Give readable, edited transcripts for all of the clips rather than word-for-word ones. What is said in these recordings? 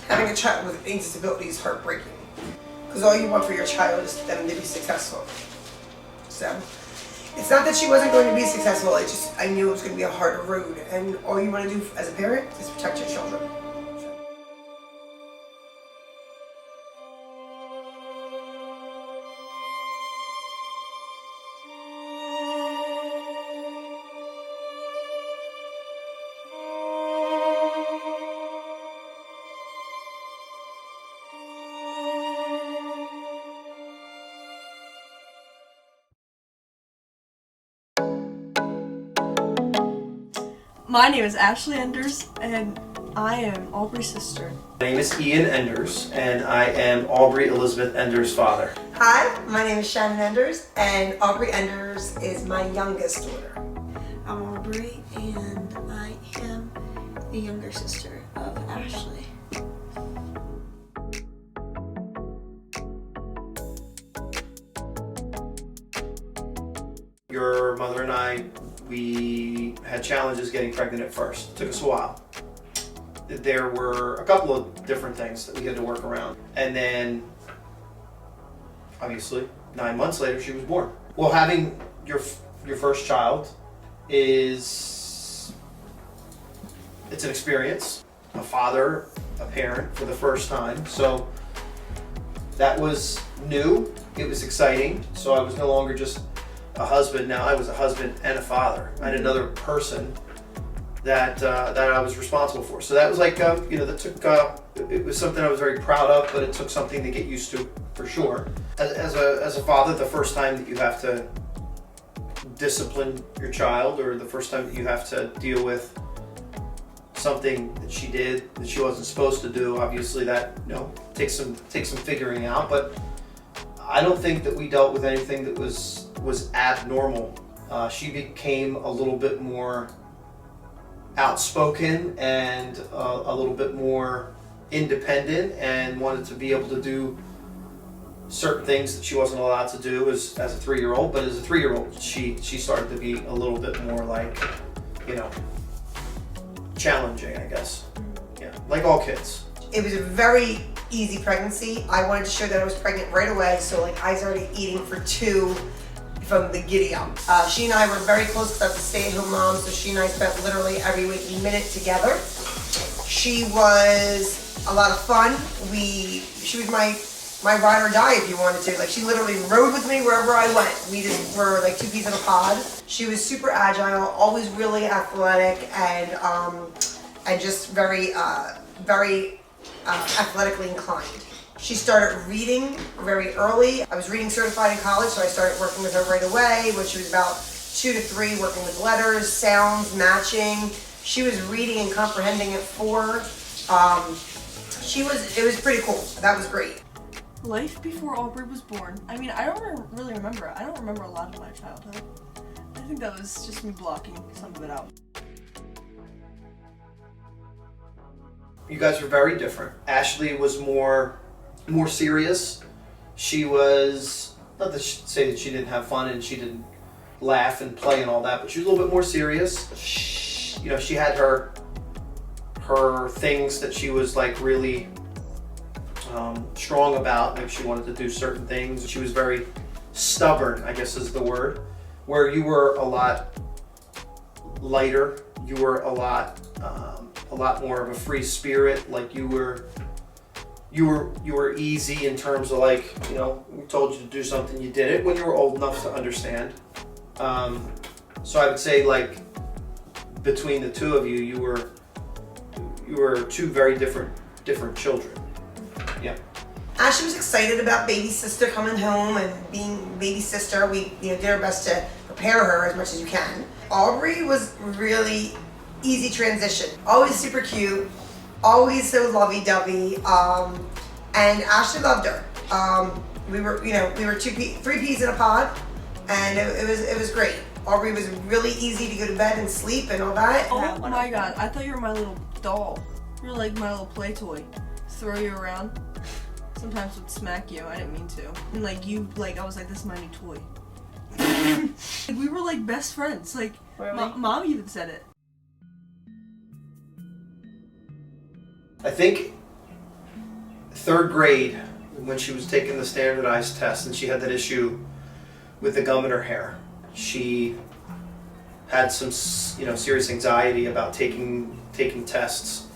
Having a child with any disability is heartbreaking because all you want for your child is them to be successful. So it's not that she wasn't going to be successful, I knew it was going to be a harder road, and all you want to do as a parent is protect your children. My name is Ashley Enders, and I am Aubrey's sister. My name is Ian Enders, and I am Aubrey Elizabeth Enders' father. Hi, my name is Shannon Enders, and Aubrey Enders is my youngest daughter. I'm Aubrey, and I am the younger sister of Ashley. Your mother and I, we had challenges getting pregnant at first. It took us a while. There were a couple of different things that we had to work around. And then, obviously, 9 months later, she was born. Well, having your first child it's an experience. A father, a parent for the first time. So that was new. It was exciting. So I was no longer just a husband. Now I was a husband and a father. I had another person that I was responsible for. So that was like, that took, it was something I was very proud of, but it took something to get used to for sure. As a father, the first time that you have to discipline your child, or the first time that you have to deal with something that she did that she wasn't supposed to do, obviously that takes some figuring out. But I don't think that we dealt with anything that was abnormal. She became a little bit more outspoken and a little bit more independent, and wanted to be able to do certain things that she wasn't allowed to do as a 3-year-old. But as a 3-year-old, she started to be a little bit more like, challenging, I guess. Yeah, like all kids. It was a very easy pregnancy. I wanted to show that I was pregnant right away, so I started eating for 2 from the giddy up. She and I were very close because I was a stay-at-home mom, so she and I spent literally every waking minute together. She was a lot of fun. She was my ride or die, if you wanted to. She literally rode with me wherever I went. We just were like 2 peas in a pod. She was super agile, always really athletic, and just very athletically inclined. She started reading very early. I was reading certified in college, so I started working with her right away when she was about 2 to 3, working with letters, sounds, matching. She was reading and comprehending at 4. It was pretty cool. That was great. Life before Aubrey was born. I don't really remember. I don't remember a lot of my childhood. I think that was just me blocking some of it out. You guys were very different. Ashley was more serious. She was, not to say that she didn't have fun and she didn't laugh and play and all that, but she was a little bit more serious. She had her things that she was really strong about. She wanted to do certain things. She was very stubborn, I guess is the word. Where you were a lot lighter. You were a lot more of a free spirit. You were easy in terms of we told you to do something, you did it when you were old enough to understand. So I would say between the two of you, you were 2 very different children. Yeah. Ashley was excited about baby sister coming home and being baby sister. We did our best to prepare her as much as you can. Aubrey was really easy transition. Always super cute, always so lovey-dovey, and Ashley loved her. We were 3 peas in a pod, and it was great. Aubrey was really easy to go to bed and sleep and all that. Oh my god, I thought you were my little doll. You were like my little play toy. Throw you around. Sometimes would smack you. I didn't mean to. And I was like, this is my new toy. We were best friends. Mom even said it. I think third grade, when she was taking the standardized test and she had that issue with the gum in her hair, she had some, serious anxiety about taking tests.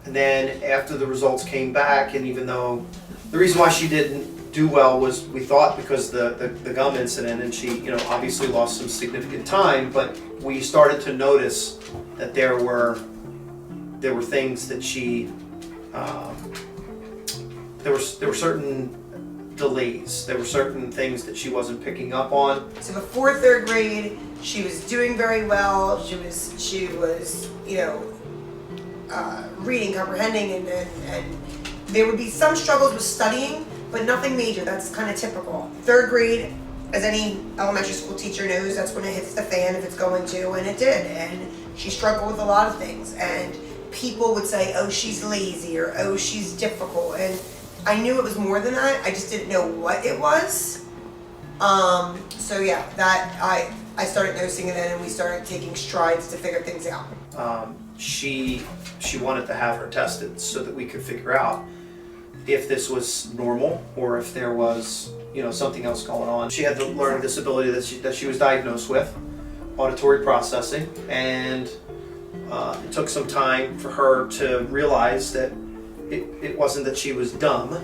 And then after the results came back, and even though the reason why she didn't do well was, we thought, because the gum incident, and she, obviously lost some significant time, but we started to notice that there were things that she, there were certain delays. There were certain things that she wasn't picking up on. So before third grade, she was doing very well. She was, reading, comprehending, and there would be some struggles with studying, but nothing major. That's kind of typical. Third grade, as any elementary school teacher knows, that's when it hits the fan if it's going to, and it did. And she struggled with a lot of things. And people would say, oh, she's lazy, or oh, she's difficult. And I knew it was more than that. I just didn't know what it was. So yeah, that I started noticing it then, and we started taking strides to figure things out. She wanted to have her tested so that we could figure out if this was normal or if there was, something else going on. She had the learning disability that she was diagnosed with, auditory processing, and it took some time for her to realize that it wasn't that she was dumb,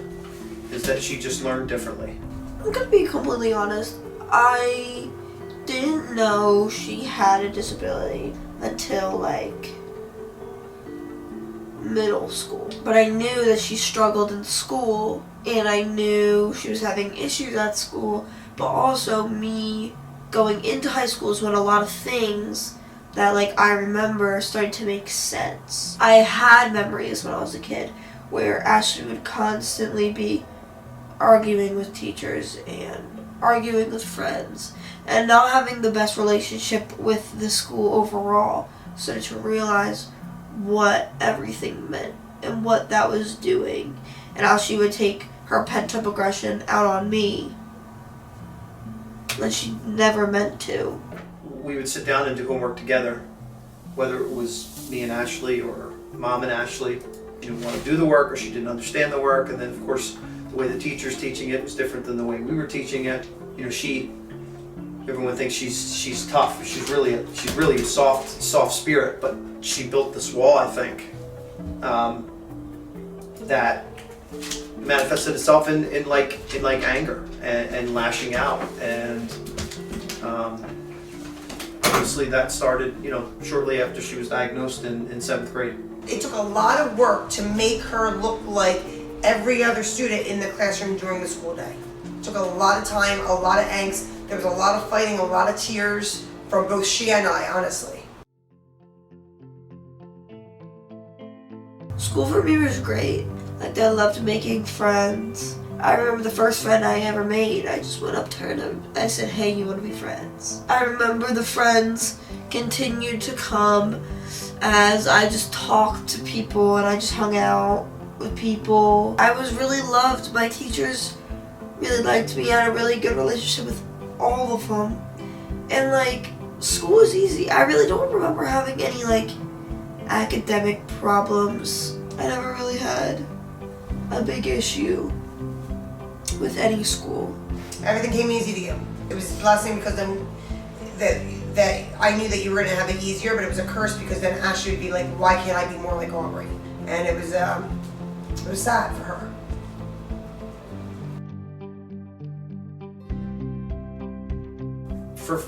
is that she just learned differently. I'm gonna be completely honest. I didn't know she had a disability until middle school. But I knew that she struggled in school, and I knew she was having issues at school, but also me going into high school is when a lot of things that I remember started to make sense. I had memories when I was a kid where Ashley would constantly be arguing with teachers and arguing with friends and not having the best relationship with the school overall. So to realize what everything meant and what that was doing, and how she would take her pent-up aggression out on me when she never meant to. We would sit down and do homework together, whether it was me and Ashley or Mom and Ashley. She didn't want to do the work, or she didn't understand the work, and then of course the way the teacher's teaching it was different than the way we were teaching it. Everyone thinks she's tough. She's really a soft spirit, but she built this wall, I think, that manifested itself in anger and lashing out, and obviously that started shortly after she was diagnosed in 7th grade. It took a lot of work to make her look like every other student in the classroom during the school day. It took a lot of time, a lot of angst. There was a lot of fighting, a lot of tears from both she and I, honestly. School for me was great. I loved making friends. I remember the first friend I ever made. I just went up to her and I said, hey, you want to be friends? I remember the friends continued to come as I just talked to people and I just hung out with people. I was really loved. My teachers really liked me. I had a really good relationship with all of them. And school was easy. I really don't remember having any academic problems. I never really had a big issue with any school. Everything came easy to you. It was a blessing because then that I knew that you were going to have it easier, but it was a curse because then Ashley would be like, why can't I be more like Aubrey? And it was sad for her.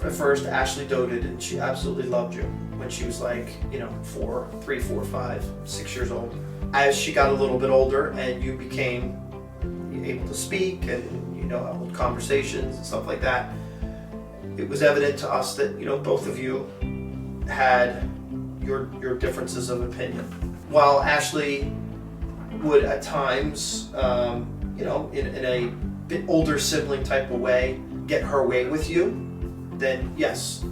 At first, Ashley doted, and she absolutely loved you when she was 3, 4, 5, 6 years old. As she got a little bit older and you became able to speak and hold conversations and stuff like that, it was evident to us that both of you had your differences of opinion. While Ashley would at times, in a bit older sibling type of way, get her way with you, then yes,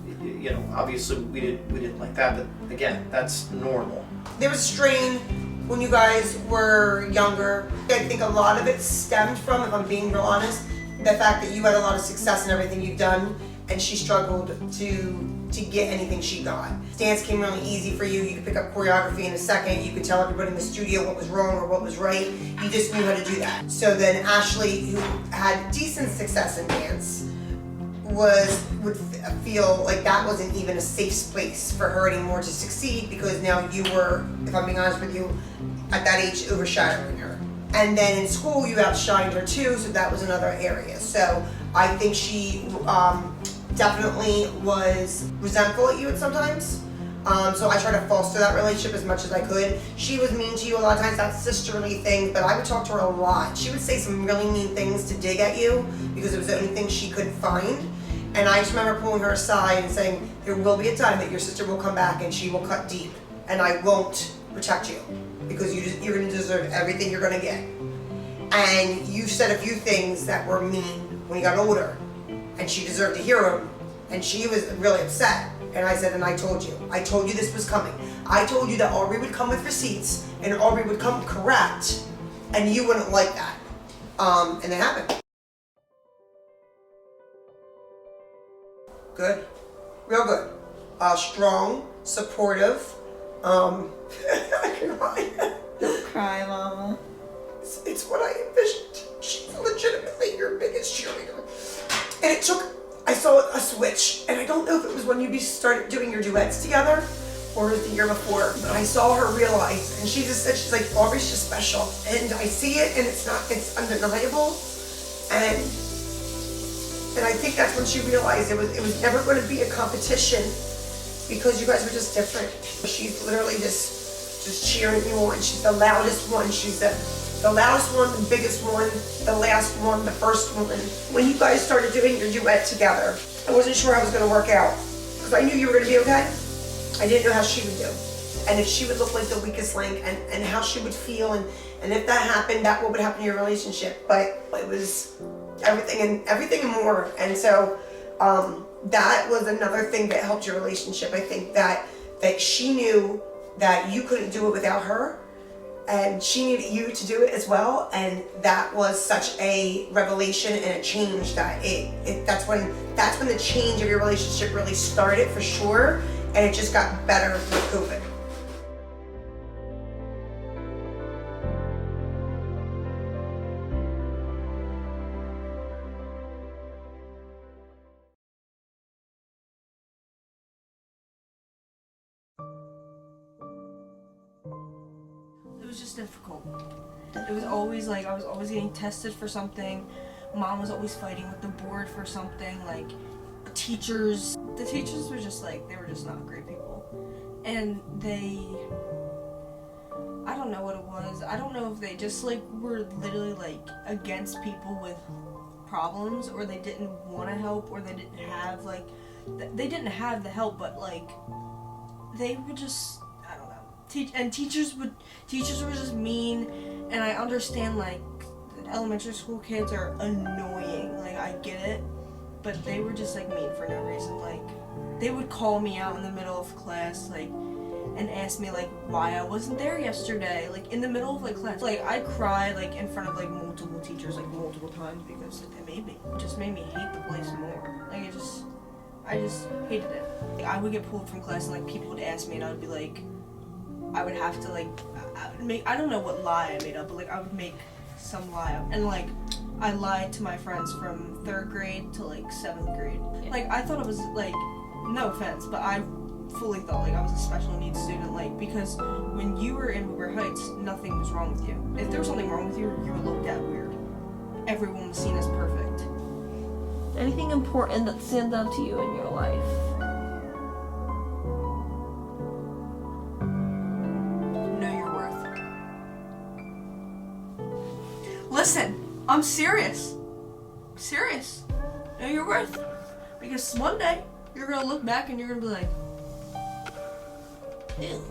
obviously we didn't like that, but again, that's normal. There was strain when you guys were younger. I think a lot of it stemmed from, if I'm being real honest, the fact that you had a lot of success in everything you've done, and she struggled to to get anything she got. Dance came really easy for you. You could pick up choreography in a second. You could tell everybody in the studio what was wrong or what was right. You just knew how to do that. So then Ashley, who had decent success in dance, would feel like that wasn't even a safe place for her anymore to succeed, because now you were, if I'm being honest with you, at that age overshadowing her. And then in school you outshined her too, so that was another area. So I think she definitely was resentful at you at sometimes. So I tried to foster that relationship as much as I could. She was mean to you a lot of times, that sisterly thing, but I would talk to her a lot. She would say some really mean things to dig at you because it was the only thing she could find. And I just remember pulling her aside and saying, there will be a time that your sister will come back and she will cut deep, and I won't protect you because you're gonna deserve everything you're gonna get. And you said a few things that were mean when you got older, and she deserved to hear them, and she was really upset. And I said, and I told you this was coming. I told you that Aubrey would come with receipts, and Aubrey would come correct, and you wouldn't like that. And it happened. Good, real good. Strong, supportive. I can cry. Don't cry, Mama. It's what I envisioned. She's legitimately your biggest cheerleader. And it took, I saw a switch, and I don't know if it was when you started doing your duets together or it was the year before, but I saw her realize, and she just said, she's like, Aubrey's just special. And I see it, and it's undeniable. And I think that's when she realized it was never going to be a competition because you guys were just different. She's literally just cheering you on. She's the loudest one. She's the loudest one, the biggest one, the last one, the first one. When you guys started doing your duet together, I wasn't sure how it was going to work out because I knew you were going to be okay. I didn't know how she would do. And if she would look like the weakest link and how she would feel, and if that happened, what would happen to your relationship. But it was everything and more. And so that was another thing that helped your relationship. I think that she knew that you couldn't do it without her, and she needed you to do it as well. And that was such a revelation and a change that that's when the change of your relationship really started for sure, and it just got better with COVID. It was just difficult. It was always like I was always getting tested for something. Mom was always fighting with the board for something. Like the teachers were just like, they were just not great people. And I don't know what it was. I don't know if they just like were literally like against people with problems, or they didn't want to help, or they didn't have they didn't have the help, but like they were just, I don't know. Teachers were just mean, and I understand like elementary school kids are annoying, like I get it, but they were just like mean for no reason. Like they would call me out in the middle of class, like, and ask me like why I wasn't there yesterday, like in the middle of like class. Like I cried like in front of like multiple teachers like multiple times because it just made me hate the place more. Like I just hated it. Like, I would get pulled from class and like people would ask me, and I would be like, I would have to like, I don't know what lie I made up, but like I would make some lie up. And like I lied to my friends from 3rd grade to like 7th grade. Like I thought I was like, no offense, but I fully thought like I was a special needs student, like because when you were in Woodbury Heights, nothing was wrong with you. If there was something wrong with you, you were looked at weird. Everyone was seen as perfect. Anything important that stands out to you in your life? Know your worth. Listen, I'm serious. Serious. Know your worth. Because one day, you're gonna look back and you're gonna be like, ew.